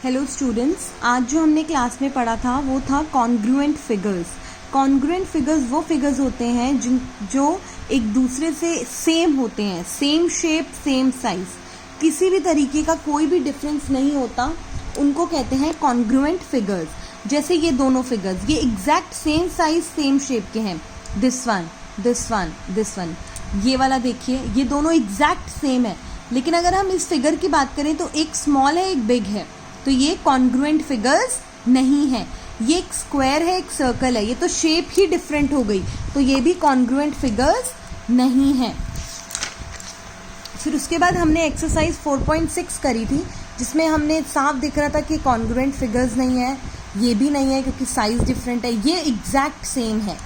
Hello students, आज जो हमने क्लास में पढ़ा था वो था कॉन्ग्रुएंट फिगर्स। कॉन्ग्रुएंट फिगर्स वो फिगर्स होते हैं जो एक दूसरे से सेम होते हैं, सेम शेप सेम साइज, किसी भी तरीके का कोई भी डिफरेंस नहीं होता, उनको कहते हैं कॉन्ग्रुएंट फिगर्स। जैसे ये दोनों फिगर्स ये exact same size same shape के हैं, this one this one this one, ये वाला देखिए ये दोनों एग्जैक्ट सेम है। लेकिन अगर हम इस फिगर की बात करें तो एक स्मॉल है एक बिग है, तो ये कॉन्ग्रुएंट फिगर्स नहीं है। ये एक स्क्वायर है एक सर्कल है, ये तो शेप ही डिफरेंट हो गई, तो ये भी कॉन्ग्रुएंट फिगर्स नहीं है। फिर उसके बाद हमने एक्सरसाइज 4.6 करी थी, जिसमें हमने साफ दिख रहा था कि कॉन्ग्रुएंट फिगर्स नहीं है, ये भी नहीं है क्योंकि साइज डिफरेंट है, ये एग्जैक्ट सेम है,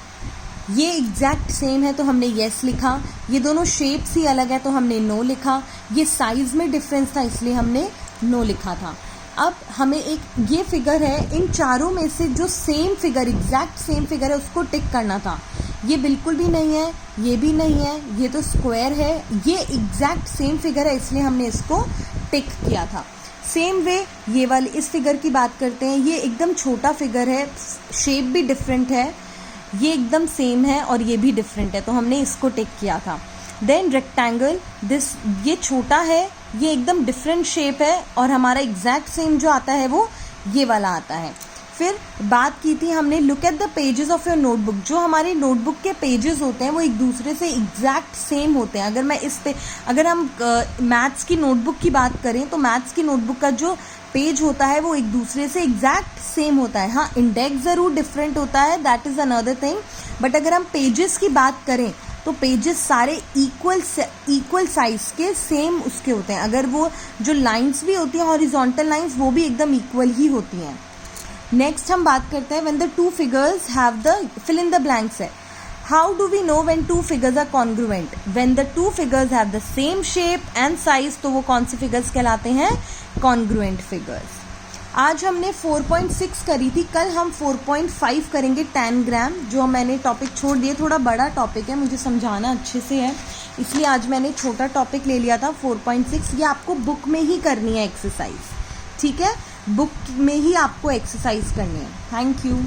ये एग्जैक्ट सेम है तो हमने येस लिखा। ये दोनों शेप्स ही अलग है तो हमने नो लिखा। ये साइज में डिफरेंस था इसलिए हमने नो लिखा था। अब हमें एक ये फिगर है, इन चारों में से जो same figure exact same figure है उसको टिक करना था। ये बिल्कुल भी नहीं है, ये भी नहीं है, ये तो स्क्वायर है, ये एग्जैक्ट सेम फिगर है इसलिए हमने इसको टिक किया था। सेम वे ये वाली इस फिगर की बात करते हैं, ये एकदम छोटा फिगर है, शेप भी डिफरेंट है, ये एकदम सेम है और ये भी डिफरेंट है तो हमने इसको टिक किया था। देन रेक्टेंगल, दिस ये छोटा है, ये एकदम डिफरेंट शेप है और हमारा एग्जैक्ट सेम जो आता है वो ये वाला आता है। फिर बात की थी हमने look at the pages of your notebook. जो हमारे नोटबुक के पेजेस होते हैं वो एक दूसरे से एग्जैक्ट सेम होते हैं। अगर हम मैथ्स की नोटबुक की बात करें तो मैथ्स की नोटबुक का जो पेज होता है वो एक दूसरे से एग्जैक्ट सेम होता है। हाँ, इंडेक्स ज़रूर डिफरेंट होता है, that is another thing, but अगर हम पेजेस की बात करें तो पेजेस सारे इक्वल साइज के सेम उसके होते हैं। अगर वो जो लाइंस भी होती हैं हॉरिजॉन्टल लाइंस वो भी एकदम इक्वल ही होती हैं। नेक्स्ट हम बात करते हैं when the two figures have the fill in the blanks है। How do we know when two figures are congruent? When the two figures have the same shape and size, तो वो कौन से फिगर्स कहलाते हैं? Congruent figures. आज हमने 4.6 करी थी, कल हम 4.5 करेंगे टैनग्राम। जो मैंने टॉपिक छोड़ दिए, थोड़ा बड़ा टॉपिक है, मुझे समझाना अच्छे से है इसलिए आज मैंने छोटा टॉपिक ले लिया था 4.6। ये आपको बुक में ही करनी है एक्सरसाइज, ठीक है, बुक में ही आपको एक्सरसाइज करनी है। Thank you.